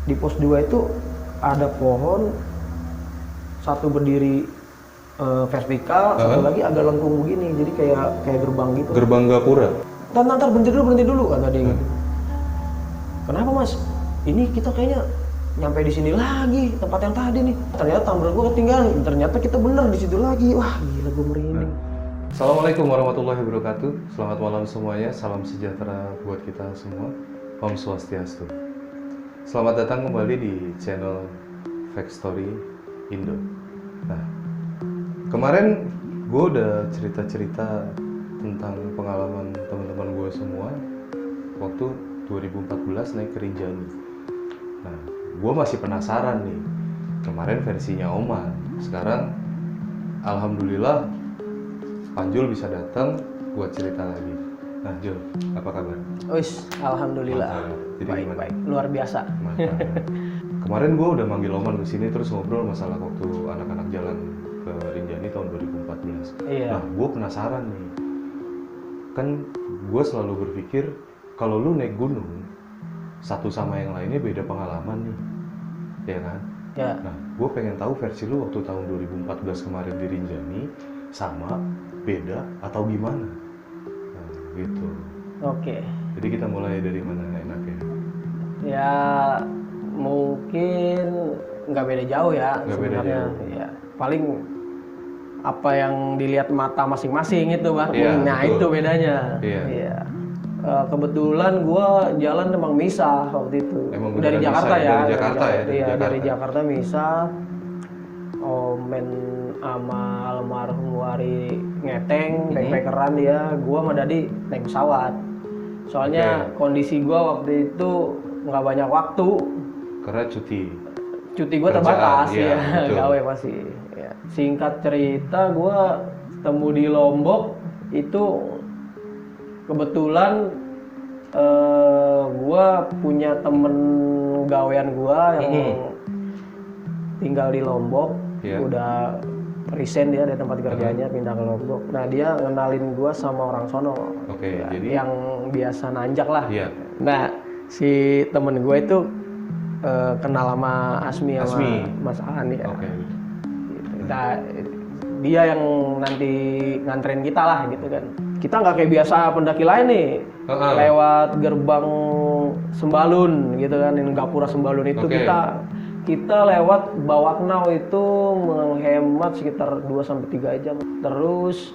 di pos 2 itu ada pohon, satu berdiri vertikal, satu lagi agak lengkung begini, jadi kayak gerbang gitu. Gerbang Gapura. Ntar berhenti dulu kata dia gitu. Kenapa mas? Ini kita kayaknya nyampe di sini lagi tempat yang tadi nih. Ternyata tumbler gua ketinggalan. Ternyata kita bener di situ lagi. Wah gila gua merinding. Assalamualaikum warahmatullahi wabarakatuh. Selamat malam semuanya. Salam sejahtera buat kita semua. Om Swastiastu. Selamat datang kembali di channel Fact Story Indo. Nah, kemarin gue udah cerita-cerita tentang pengalaman teman-teman gue semua waktu 2014 naik ke Rinjani. Nah, gue masih penasaran nih. Kemarin versinya Oman. Sekarang, alhamdulillah, Panjul bisa datang buat cerita lagi. Nah, Jul, apa kabar? Wis, alhamdulillah. Baik, luar biasa. Mantap. Kemarin gue udah manggil Oman ke sini terus ngobrol masalah waktu anak-anak jalan ke Rinjani tahun 2014. Iya. Nah, gue penasaran nih. Kan gue selalu berpikir kalau lu naik gunung satu sama yang lainnya beda pengalaman nih, ya kan? Ya. Nah, gue pengen tahu versi lu waktu tahun 2014 kemarin di Rinjani sama, beda atau gimana? Nah, gitu. Oke. Jadi kita mulai dari mana enaknya? Ya mungkin nggak beda jauh ya Nggak beda sebenarnya. jauh. Ya, paling apa yang dilihat mata masing-masing itu bang. Iya, Nah betul. itu bedanya. Iya. Kebetulan gue jalan emang misah waktu itu. Emang Dari beneran Jakarta misah ya. dari Jakarta ya, dari Iya, Jakarta. dari Jakarta misah. Omen sama almarhum Wari ngeteng, backpackeran dia. Gue sama Dadi naik pesawat. Soalnya kondisi gue waktu itu nggak banyak waktu. Karena cuti. Cuti gue Kerjaan, terbatas iya, ya, betul. gawe masih. Ya. Singkat cerita, gue temu di Lombok itu kebetulan gue punya temen gawean gue yang tinggal di Lombok, Iya. udah resign dia dari tempat kerjanya pindah ke Lombok. Nah dia ngenalin gue sama orang sono, Oke, ya, jadi yang biasa nanjak lah. iya. Nah si temen gue itu kenal sama Asmi sama Asmi. Mas Aan ya. Oke. Gitu. Nah, dia yang nanti nganterin kita lah gitu kan. Kita nggak kayak biasa pendaki lain nih, lewat gerbang Sembalun gitu kan, yang Gapura Sembalun itu Oke. kita lewat Bawaknau itu menghemat sekitar 2-3 jam. Terus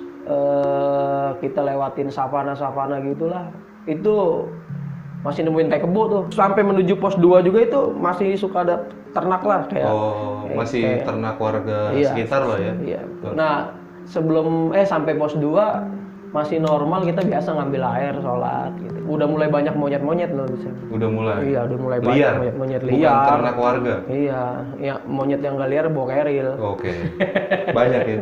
kita lewatin savana gitulah. Itu masih nemuin tai kebo tuh. Sampai menuju pos 2 juga itu masih suka ada ternak lah kayak. Masih ternak warga Iya, sekitar lah ya. Iya. Nah, sebelum sampai pos 2 masih normal, kita biasa ngambil air, sholat gitu. Udah mulai banyak monyet-monyet loh di sana. Udah mulai. Iya, udah mulai liar. banyak monyet-monyet Bukan liar. ternak warga. Iya, ya monyet yang gak liar bawa keril. Oke. Banyak ya.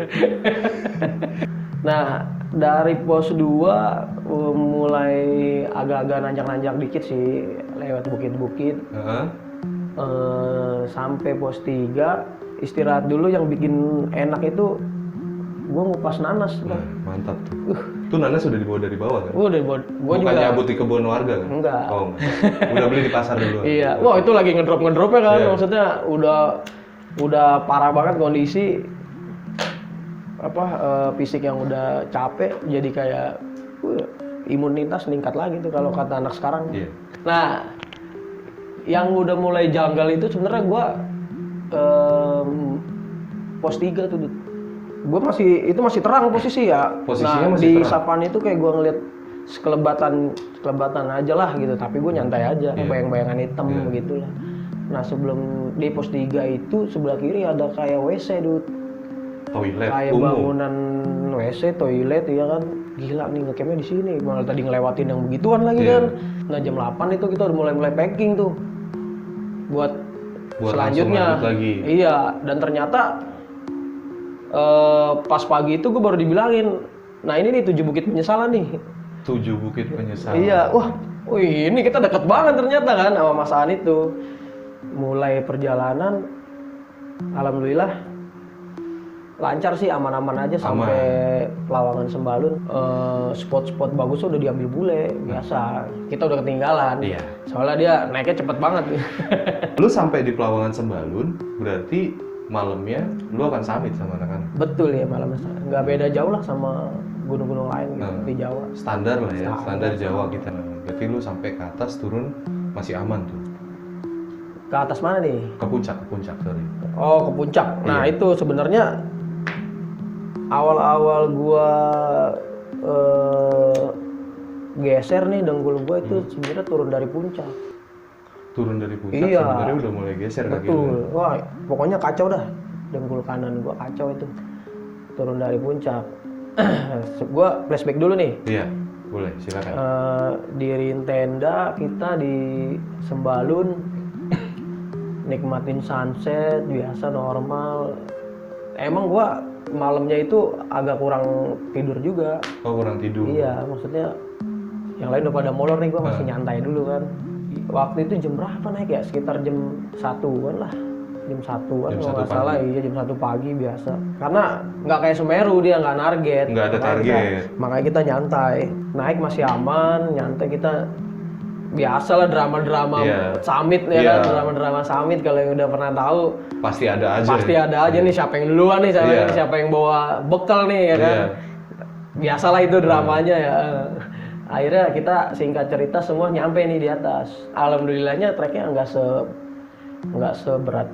Nah, dari pos 2 mulai agak-agak nanjak-nanjak dikit sih, lewat bukit-bukit. Sampai pos 3 istirahat dulu. Yang bikin enak itu gue ngupas nanas. Nah, mantap tuh. Itu nanas sudah dibawa dari bawah kan? Gue Bukan juga nyabut di kebun warga kan? Enggak. Oh, enggak. Udah beli di pasar dulu. Iya, wah itu lagi ngedropnya kan, Iya. maksudnya udah parah banget kondisi fisik yang udah capek, jadi kayak imunitas meningkat lagi tuh kalau kata anak sekarang. Iya. Nah, yang udah mulai janggal itu sebenarnya gue pos 3 tuh. Gue masih terang posisi ya. Posisinya nah, masih di terang. Sapan itu kayak gue ngeliat sekelebatan aja lah gitu, tapi gue nyantai aja, Iya. bayang-bayangan hitam gitu lah. Nah sebelum di pos 3 itu sebelah kiri ada kayak WC Dut. Toilet Kayak umum. bangunan WC, toilet ya kan. Gila nih ngecampnya di sini. Malah tadi ngelewatin yang begituan lagi Iya. kan. Nah jam 8 itu kita udah mulai packing tuh. Buat selanjutnya. langsung lanjut lagi. Iya, dan ternyata pas pagi itu gue baru dibilangin, nah ini nih 7 bukit penyesalan nih. 7 bukit penyesalan. Iya, wih ini kita deket banget ternyata kan sama Mas Aan itu. Mulai perjalanan, alhamdulillah lancar sih, aman-aman aja sampai Pelawangan Sembalun. Spot-spot bagus udah diambil bule biasa. Kita udah ketinggalan. Iya. Soalnya dia naiknya cepet banget. Lu sampai di Pelawangan Sembalun, berarti malamnya lu akan summit sama anak-anak. Betul ya, malam nggak beda jauh lah sama gunung-gunung lain gitu, di Jawa. Standar lah ya, standar Jawa kita. Berarti lu sampai ke atas turun masih aman tuh. Ke atas mana nih? Ke puncak sorry. Oh, ke puncak. Nah, itu sebenarnya awal-awal gua geser nih dengkul gua itu sebenarnya turun dari puncak. Turun dari puncak Iya. sebenarnya udah mulai geser kaki lu. Betul. Wah, pokoknya kacau dah. Dengkul kanan gua kacau itu. Turun dari puncak. Gua flashback dulu nih. Iya, boleh silakan. Diriin tenda kita di Sembalun, nikmatin sunset biasa normal. Emang gua malamnya itu agak kurang tidur juga. Oh, kurang tidur. Iya, maksudnya yang lain udah pada molor nih, gua masih nyantai dulu kan. Waktu itu jam berapa naik ya? Sekitar jam 1-an lah. Jam 1-an kalau nggak salah, iya jam 1 pagi biasa. Karena nggak kayak Semeru, dia nggak target. Nggak ada target. Makanya kita nyantai. Naik masih aman, nyantai kita. Biasalah drama-drama summit ya kan, drama-drama summit kalau yang udah pernah tahu. Pasti ada aja. Pasti ada aja nih siapa yang duluan nih, siapa yang bawa bekal nih ya kan. Biasalah itu dramanya ya. Akhirnya kita singkat cerita semua nyampe nih di atas. Alhamdulillahnya treknya nggak seberat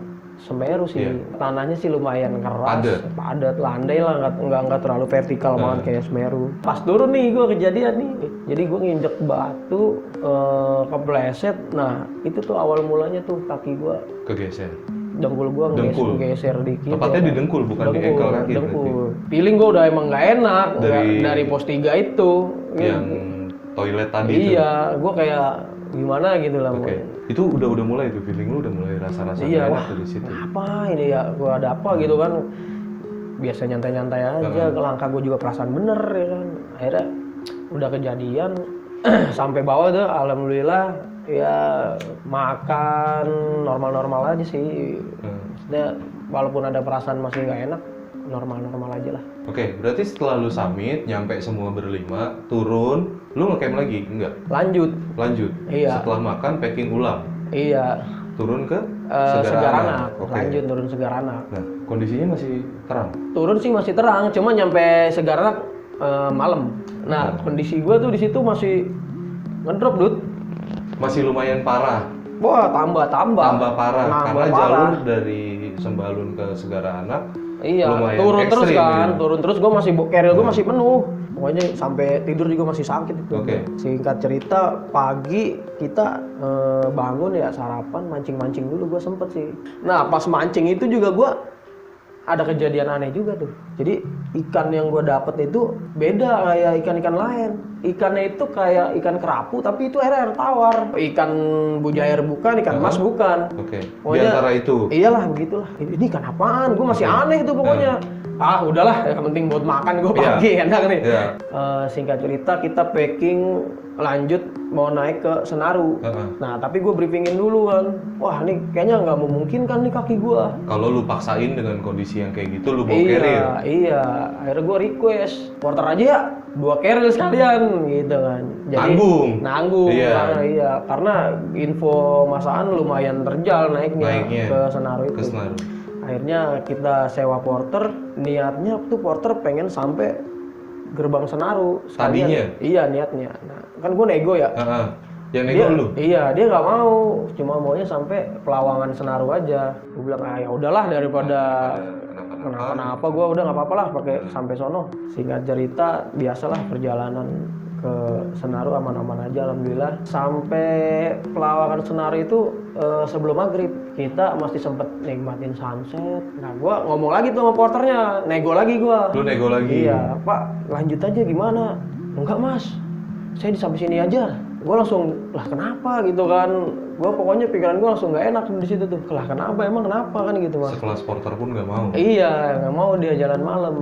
Semeru sih. Tanahnya sih lumayan keras, padat, landai lah, nggak terlalu vertikal banget kayak Semeru. Pas turun nih gue kejadian nih, jadi gue nginjek batu, kepleset. Nah itu tuh awal mulanya tuh kaki gue kegeser. Dengkul gue geser dikit. Tepatnya di dengkul, bukan di ankle kaki. Dengkul. Feeling gue udah emang nggak enak dari pos 3 itu. Yang toilet tadi. Iya, gue kayak gimana gitu lah. Itu udah mulai tuh feeling lu udah mulai rasa-rasa iya, enak dari situ. Apa ini ya? Gue ada apa gitu kan? Biasa nyantai-nyantai aja. Langkah gue juga perasaan bener ya kan. Akhirnya udah kejadian sampai bawah tuh, alhamdulillah ya makan normal-normal aja sih. Maksudnya walaupun ada perasaan masih nggak enak, normal-normal aja lah. Oke, berarti setelah lu summit, nyampe semua berlima, turun, lu nge-camp lagi? Enggak? Lanjut? Iya. Setelah makan, packing ulang? Iya. Turun ke Segaranak. Lanjut turun Segaranak. Nah, kondisinya masih terang? Turun sih masih terang, cuma nyampe Segaranak malam. Nah, kondisi gua tuh di situ masih ngedrop, Dut. Masih lumayan parah? Wah, tambah parah, karena parah. jalur dari Sembalun ke Segaranak iya, turun terus kan, turun terus. Gue masih carrier gue masih penuh. Pokoknya sampai tidur juga masih sakit itu. Singkat cerita, pagi kita bangun ya sarapan, mancing dulu gue sempet sih. Nah pas mancing itu juga gue ada kejadian aneh juga tuh. Jadi ikan yang gue dapet itu beda kayak ikan-ikan lain. Ikannya itu kayak ikan kerapu tapi itu air tawar. Ikan bujair bukan, ikan mas bukan. Di antara itu? Iyalah begitulah. Ini ikan apaan? Gue masih aneh itu pokoknya. Udahlah, yang penting buat makan gue pagi enak nih. Singkat cerita kita packing lanjut mau naik ke Senaru. Nah tapi gue briefingin dulu kan. Wah ini kayaknya nggak memungkinkan nih kaki gue. Kalau lu paksain dengan kondisi yang kayak gitu, lu bawa carrier? Iya. Akhirnya gue request porter aja ya 2 carrier sekalian gitu kan. Jadi, nanggung. Iya. Karena info masaan lumayan terjal naiknya ke Senaru itu. Akhirnya kita sewa porter, niatnya tuh porter pengen sampai gerbang Senaru sekalian. Tadinya? Iya niatnya. Nah, kan gue nego ya. Yang nego lu? Iya, dia nggak mau, cuma maunya sampai Pelawangan Senaru aja. Gue bilang ya udahlah daripada kenapa-napa, gue udah nggak apa-apa lah pakai sampai sono. Singkat cerita, biasalah perjalanan ke Senaru aman-aman aja alhamdulillah. Sampai Pelawangan Senaru itu sebelum maghrib kita masih sempet nikmatin sunset. Nah gue ngomong lagi tuh sama porternya, nego lagi gue. Lu nego lagi? Iya, Pak lanjut aja gimana? Enggak mas, saya sampai sini aja. Gue langsung, lah kenapa gitu kan? Gue pokoknya pikiran gue langsung nggak enak di situ tuh. Lah kenapa emang kenapa kan gitu mas? Sekelas porter pun nggak mau? Iya, nggak mau dia jalan malam.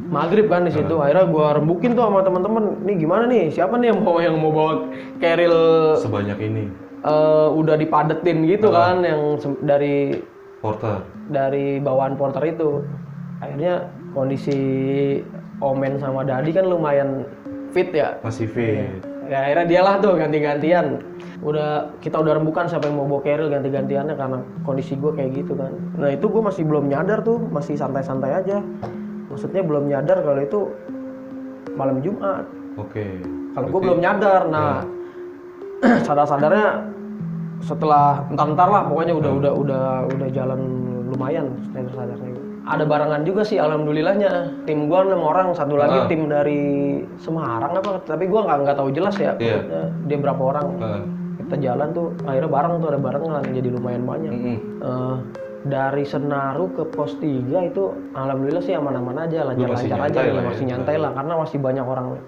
Maghrib kan di situ. Akhirnya gue rembukin tuh sama teman-teman. Nih gimana nih? Siapa nih yang mau bawa keril sebanyak ini? Udah dipadetin gitu kan, yang dari porter, dari bawaan porter itu. Akhirnya kondisi Omen sama Dadi kan lumayan fit ya. Masih fit. Ya akhirnya dialah tuh ganti-gantian. Kita udah rembukan siapa yang mau bawa keril ganti-gantiannya karena kondisi gue kayak gitu kan. Nah itu gue masih belum nyadar tuh, masih santai-santai aja. Maksudnya belum nyadar kalau itu malam Jumat. Oke. Kalau gue belum nyadar, nah sadar-sadarnya setelah entar lah, pokoknya udah jalan lumayan sadar-sadarnya. Ada barengan juga sih alhamdulillahnya. Tim gua 6 orang, satu lagi tim dari Semarang apa, tapi gua nggak tahu jelas ya. Dia berapa orang. Kita jalan tuh akhirnya bareng tuh, ada barengan jadi lumayan banyak. Dari Senaru ke pos 3 itu alhamdulillah sih aman-aman aja, lancar-lancar aja, masih nyantai lah karena masih banyak orang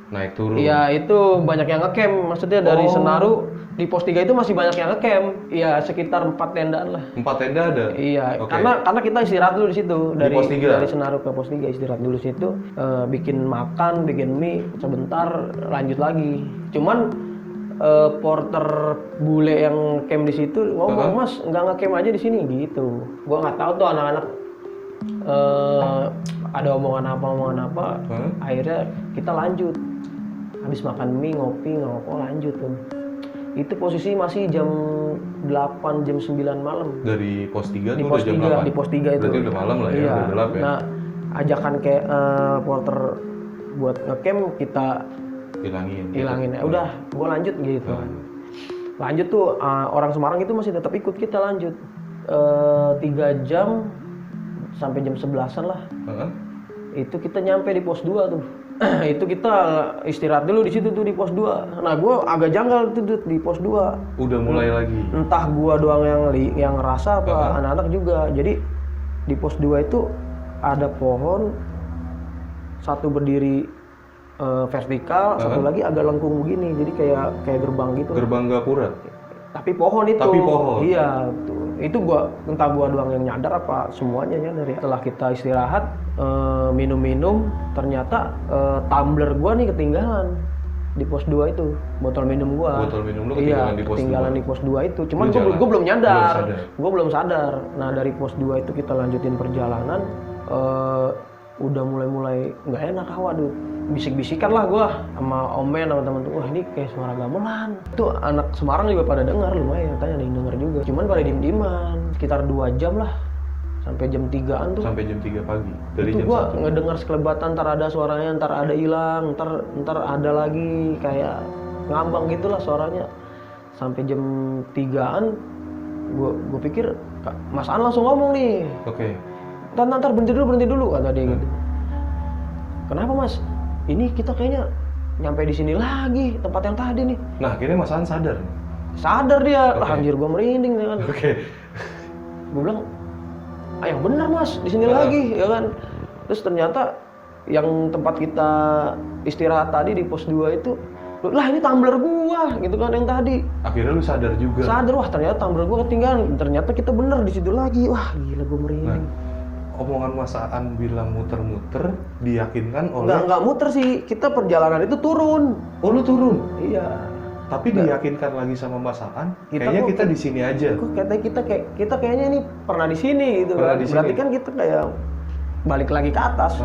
naik turun. Iya, itu banyak yang ngecamp. Maksudnya dari Senaru di pos 3 itu masih banyak yang ngecamp. Iya, sekitar 4 tendaan lah. 4 tenda ada? Iya, karena kita istirahat dulu di situ. Dari pos 3? Dari Senaru ke pos 3 istirahat dulu di situ, bikin makan, bikin mie, sebentar lanjut lagi. Cuman porter bule yang camp di situ ngomong, "Mas, nggak ngecamp aja di sini," gitu. Gua nggak tahu tuh anak-anak ada omongan apa. Akhirnya kita lanjut. Habis makan mie, ngopi, ngerokok, lanjut tuh. Itu posisi masih jam 8, jam 9 malam. Dari pos 3 Di tuh pos udah jam 3, 8? di pos 3 itu. Berarti udah malam lah ya, iya. udah gelap ya? Nah, ajakan kayak porter buat ngecamp kita hilangin. Udah, gua lanjut gitu. Lanjut tuh, orang Semarang itu masih tetap ikut kita lanjut. 3 jam sampai jam 11-an lah. Itu kita nyampe di pos 2 tuh. Itu kita istirahat dulu di situ tuh di pos 2. Nah, gua agak janggal tuh di pos 2. Udah mulai lagi. Entah gua doang yang ngerasa apa anak-anak juga. Jadi di pos 2 itu ada pohon, satu berdiri vertikal, satu lagi agak lengkung begini. Jadi kayak gerbang gitu. Gerbang gapura. Tapi pohon itu. Tapi pohon. Iya, tuh. Itu entah gua doang yang nyadar apa semuanya nyadar ya. Setelah kita istirahat, minum-minum, ternyata tumbler gua nih ketinggalan di pos 2 itu. Botol minum gua. Botol minum lu ketinggalan di pos 2. Ketinggalan di pos 2 itu. Cuman gua belum nyadar. Gua belum sadar. Nah, dari pos 2 itu kita lanjutin perjalanan, udah mulai nggak enak hawa tuh. Bisik-bisikan lah gua sama Omen sama teman-teman. Wah, ini kayak suara gamelan. Itu anak Semarang juga pada dengar lumayan, tanya ada yang dengar juga. Cuman pada diem-dieman. Sekitar 2 jam lah. Sampai jam 3-an tuh. Sampai jam 3 pagi. Dari itu jam gua 1. ngedengar sekelebatan, ntar ada suaranya, ntar ada hilang, ntar ada lagi kayak ngambang gitulah suaranya. Sampai jam 3-an gua pikir Mas An langsung ngomong nih. Oke. Ntar berhenti dulu kata dia gitu. Kenapa Mas? Ini kita kayaknya nyampe di sini lagi, tempat yang tadi nih. Nah, akhirnya Mas An sadar. Sadar dia, anjir gua merinding ya kan. Gua bilang, yang benar Mas, di sini lagi ya kan. Terus ternyata yang tempat kita istirahat tadi di pos 2 itu, lah ini tumbler gua gitu kan yang tadi. Akhirnya lu sadar juga. Sadar, wah ternyata tumbler gua ketinggalan. Ternyata kita bener di situ lagi. Wah, gila gua merinding. Omongan Mas Aan bilang muter-muter diyakinkan oleh... Nggak muter sih, kita perjalanan itu turun. Oh, lu turun? Iya. Tapi diyakinkan lagi sama Mas Aan, kayaknya kita di sini aja. Kok kita kayaknya ini pernah di sini gitu kan. Berarti kan kita kayak balik lagi ke atas.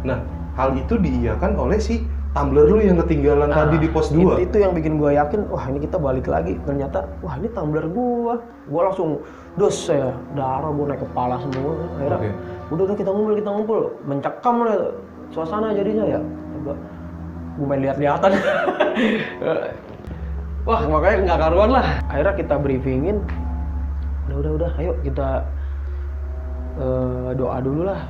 Nah, hal itu diiyakan oleh si tumbler lu yang ketinggalan tadi di pos 2. Itu yang bikin gua yakin, wah ini kita balik lagi. Ternyata, wah ini tumbler gua. Gua langsung dos ya, darah gua naik kepala semua. Akhirnya, udah kita ngumpul, mencekam lah suasana jadinya ya. Gua main lihat-lihatan. Wah, makanya nggak karuan lah. Akhirnya kita briefingin, udah, ayo kita doa dulu lah.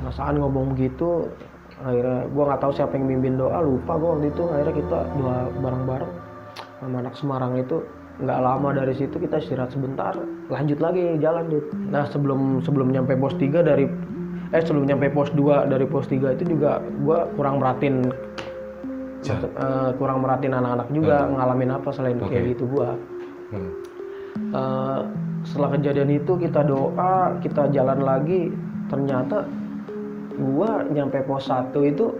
Mas Aan ngomong begitu, akhirnya gue nggak tahu siapa yang mimpin doa, lupa gue waktu itu. Akhirnya kita doa bareng-bareng sama anak Semarang itu. Nggak lama dari situ kita istirahat sebentar, lanjut lagi jalan gitu. Nah sebelum nyampe pos 3 sebelum nyampe pos 2 dari pos 3 itu juga gue kurang merhatiin anak-anak juga ngalamin apa selain kayak gitu gue. Setelah kejadian itu kita doa, kita jalan lagi. Ternyata gue nyampe pos 1 itu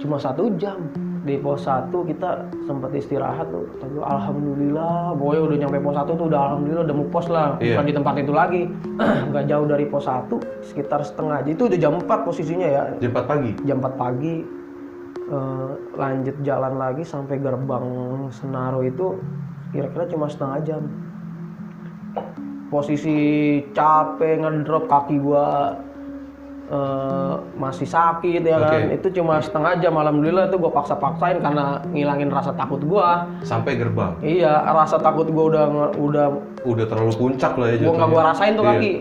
cuma 1 jam. di pos 1 kita sempat istirahat tuh. Kata gua, alhamdulillah, boy udah nyampe pos 1 tuh udah alhamdulillah udah mau pos lah. Iya. Bukan di tempat itu lagi. Nggak jauh dari pos 1, sekitar setengah aja. Itu udah jam 4 posisinya ya. Jam 4 pagi? Jam 4 pagi. Lanjut jalan lagi sampai gerbang Senaru itu kira-kira cuma setengah jam. Posisi capek, ngedrop, kaki gua masih sakit ya kan. Itu cuma setengah jam, alhamdulillah itu gua paksa-paksain karena ngilangin rasa takut gua. Sampai gerbang? Iya, rasa takut gua udah terlalu puncak lah ya jatuhnya. Gua rasain tuh kaki.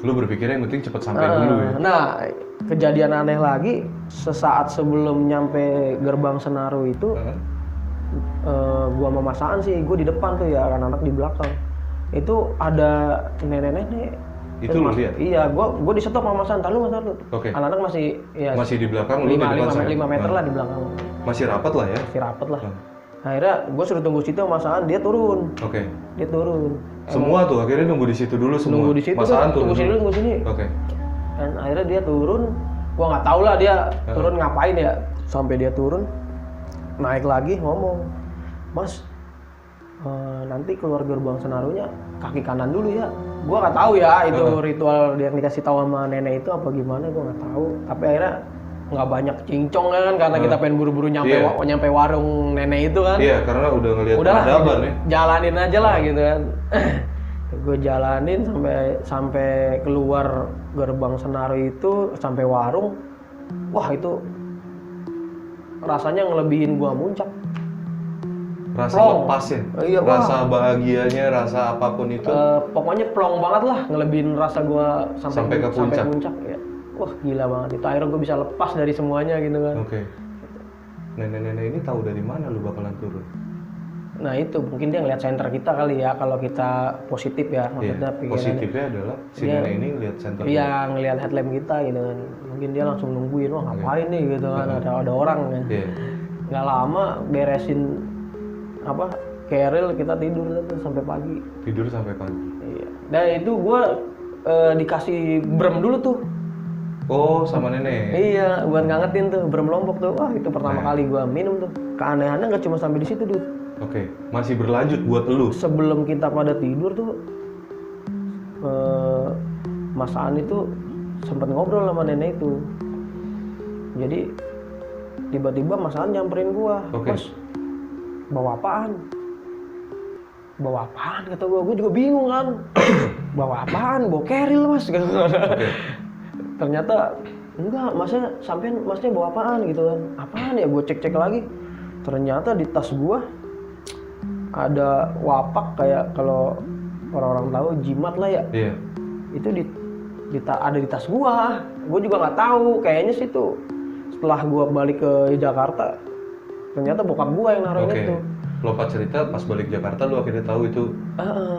Lu berpikirnya yang penting cepet sampai dulu ya? Nah, kejadian aneh lagi, sesaat sebelum nyampe gerbang Senaru itu gua sama Masaan sih, gua di depan tuh ya, anak-anak di belakang. Itu ada nenek-nenek. Itu lu lihat? Iya, gua di stop sama Masaan, tahu Mas Arlo. Oke. Anak-anak masih ya Masih di belakang, lu di depan saya? 5 meter lah di belakang. Masih rapat lah ya? Masih rapet lah. Akhirnya gua suruh tunggu situ sama Masaan, dia turun. Oke. Dia turun. Semua tuh akhirnya nunggu di situ dulu semua? Nunggu di situ, Masaan turun tunggu sini dulu, dulu? tunggu sini. Oke. Dan akhirnya dia turun, gua nggak tahu lah dia turun ngapain ya. Sampai dia turun, naik lagi ngomong, Mas, nanti keluar gerbang Senarunya kaki kanan dulu ya. Gua nggak tahu ya itu ritual yang dikasih tahu sama nenek itu apa gimana, gua nggak tahu. Tapi akhirnya nggak banyak cincong kan karena kita pengen buru-buru nyampe warung nenek itu kan. Iya, karena udah ngelihat Udah peradaban ya. Jalanin aja lah gitu kan. Gue jalanin sampai keluar gerbang Senaru itu, sampai warung. Wah, itu rasanya ngelebihin gua muncak. Rasa Plong. lepas ya? Iya, rasa bahagianya, rasa apapun itu? Pokoknya plong banget lah, ngelebihin rasa gua Sampai ke puncak. ya. Wah, gila banget itu. Akhirnya gua bisa lepas dari semuanya gitu kan. Oke. Nenek-nenek ini tahu dari mana lu bakalan turun? Nah itu mungkin dia ngeliat center kita kali ya, kalau kita positif ya, maksudnya pikirannya. Positifnya adalah si nenek ini lihat center. Iya, ngeliat headlamp kita gitu kan. Mungkin dia langsung nungguin, wah ngapain nih gitu kan, ada orang kan. Iya. Nggak lama beresin keril, kita tidur tuh sampai pagi. Tidur sampai pagi. Iya. Dan itu gua dikasih brem dulu tuh. Oh, sama nenek. Iya, buat ngangetin tuh brem Lombok tuh. Wah, itu pertama kali gua minum tuh. Keanehannya nggak cuma sampai di situ, Dut. Oke, masih berlanjut buat lu. Sebelum kita pada tidur tuh, Mas Aan itu sempat ngobrol sama nenek itu. Jadi tiba-tiba Mas Aan nyamperin gua, Mas, bawa apaan? Bawa apaan? Kata gua juga bingung kan. Bawa apaan? Bawa keril Mas. Ternyata enggak, masnya bawa apaan gitu kan. Apaan ya? Gua cek-cek lagi. Ternyata di tas gua ada wapak, kayak kalau orang-orang tahu jimat lah ya. Iya. Itu ada di tas gua. Gua juga nggak tahu. Kayaknya sih tuh setelah gua balik ke Jakarta, ternyata bokap gua yang naruhin itu. Lompat cerita pas balik Jakarta lu akhirnya tahu itu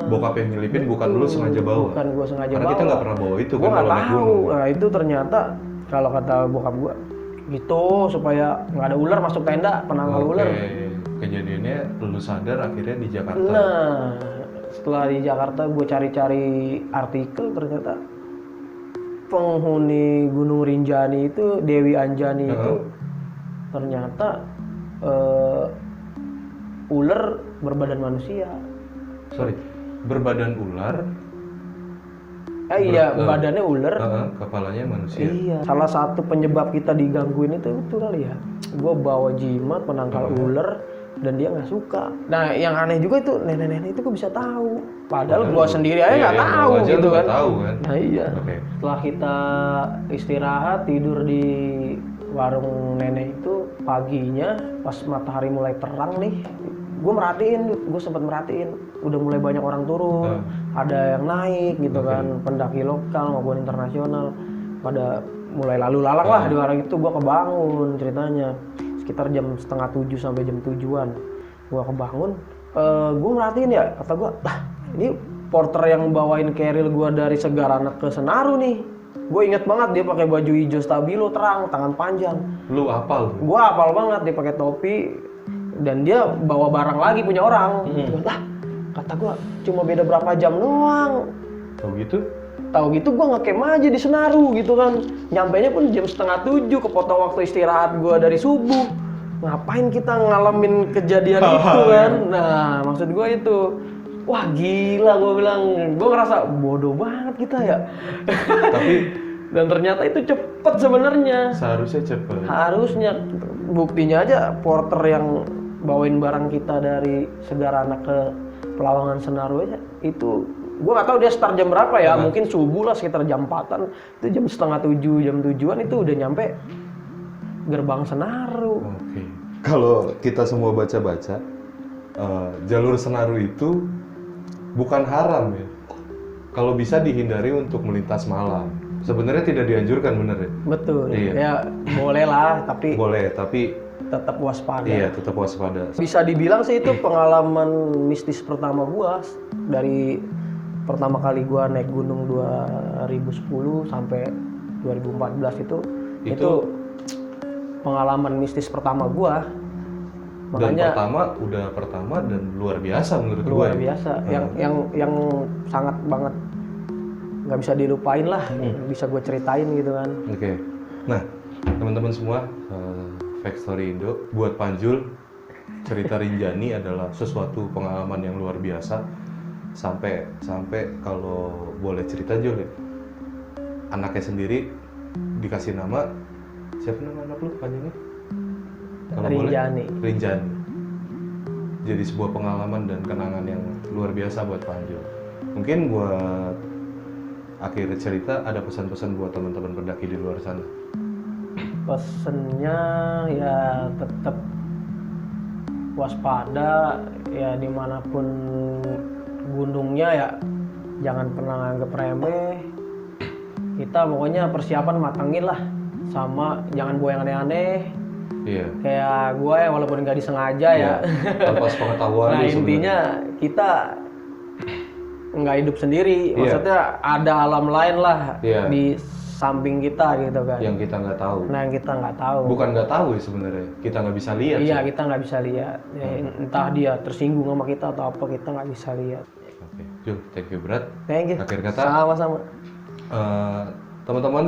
bokap yang nyelipin, bukan lu sengaja bawa. Bukan gua sengaja karena bawa. kita nggak pernah bawa itu Gua kan nggak kalau naik tahu. gunung. Nah itu ternyata kalau kata bokap gua gitu supaya nggak ada ular masuk tenda, penangkal ular. Kejadiannya lu sadar akhirnya di Jakarta. Nah, setelah di Jakarta gue cari-cari artikel, ternyata penghuni Gunung Rinjani itu, Dewi Anjani itu ternyata ular berbadan manusia. Sorry, berbadan ular. Iya, badannya ular. Kepalanya manusia. Iya. Salah satu penyebab kita digangguin itu kali ya. Gue bawa jimat penangkal ular. Dan dia nggak suka. Nah, yang aneh juga itu nenek-nenek itu kok bisa tahu. Padahal gua sendiri aja nggak tahu gitu kan. Nah iya. Setelah kita istirahat tidur di warung nenek itu, paginya pas matahari mulai terang nih, gue sempat merhatiin, udah mulai banyak orang turun, ada yang naik gitu kan, pendaki lokal maupun internasional, pada mulai lalu lalang lah di warung itu. Gue kebangun ceritanya. Sekitar jam 6:30 sampai jam 7-an gua kebangun, gua merhatiin ya, kata gua, lah ini porter yang bawain keril gua dari Segarana ke Senaru nih. Gue inget banget dia pakai baju hijau stabilo terang, tangan panjang. Lu hafal? Gua hafal banget, dia pakai topi dan dia bawa barang lagi punya orang. Lah, kata gua cuma beda berapa jam doang. Tahu gitu gua ngecamp aja di Senaru gitu kan. Nyampainya pun jam 6:30, kepotong waktu istirahat gua dari subuh. ngapain kita ngalamin kejadian itu kan. Nah maksud gue itu, wah gila, gue bilang, gue ngerasa bodoh banget kita ya. Tapi Dan ternyata itu cepet sebenarnya. seharusnya cepet. Harusnya, buktinya aja porter yang bawain barang kita dari Segarana ke Pelawangan Senaru aja itu, gue nggak tahu dia start jam berapa ya, mungkin subuh lah sekitar jam 4-an, itu jam setengah 7, jam 7-an itu udah nyampe gerbang Senaru. Oke. Kalau kita semua baca-baca, jalur Senaru itu bukan haram ya. Kalau bisa dihindari untuk melintas malam. Sebenarnya tidak dianjurkan, bener ya? Betul. Iya. Ya boleh lah, tapi Boleh, tapi tetap waspada. iya tetap waspada. Bisa dibilang sih itu pengalaman mistis pertama gua dari pertama kali gua naik gunung 2010 sampai 2014 itu pengalaman mistis pertama gua. Dan Makanya pertama dan luar biasa menurut gue. luar biasa. Yang sangat banget nggak bisa dilupain lah, bisa gue ceritain gitu kan. Oke. Nah, teman-teman semua, Fact Story Indo, buat Panjul, cerita Rinjani adalah sesuatu pengalaman yang luar biasa. Sampai kalau boleh cerita Jul ya, anaknya sendiri dikasih nama, siapa nama anak lu panjangnya? Kalau Rinjani. boleh, Rinjani. Jadi sebuah pengalaman dan kenangan yang luar biasa buat Panjul. Mungkin buat akhir cerita ada pesan-pesan buat teman-teman pendaki di luar sana. Pesennya ya tetap waspada ya, dimanapun gunungnya ya jangan pernah nganggep remeh. Kita pokoknya persiapan matangin lah, sama jangan bawa yang aneh-aneh. Iya. Kayak gue ya, walaupun nggak disengaja ya. Tanpa sepengetahuan. Nah lu sebenarnya. intinya kita nggak hidup sendiri, maksudnya ada alam lain lah di samping kita gitu kan. Yang kita nggak tahu. Nah yang kita nggak tahu. Bukan nggak tahu ya sebenarnya, kita nggak bisa lihat. Iya sih. kita nggak bisa lihat. Ya, entah dia tersinggung sama kita atau apa, kita nggak bisa lihat. Oke, Jul, thank you berat. Thank you. Akhir kata, Sama-sama. Teman-teman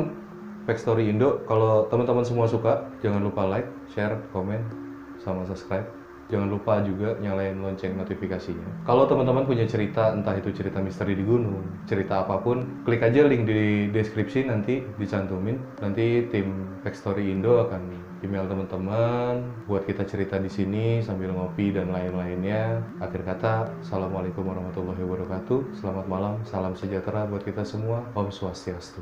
Fact Story Indo, kalau teman-teman semua suka, jangan lupa like, share, komen, sama subscribe. Jangan lupa juga nyalain lonceng notifikasinya. Kalau teman-teman punya cerita, entah itu cerita misteri di gunung, cerita apapun, klik aja link di deskripsi, nanti dicantumin. Nanti tim Fact Story Indo akan email teman-teman buat kita cerita di sini sambil ngopi dan lain-lainnya. Akhir kata, Assalamualaikum warahmatullahi wabarakatuh. Selamat malam, salam sejahtera buat kita semua. Om Swastiastu.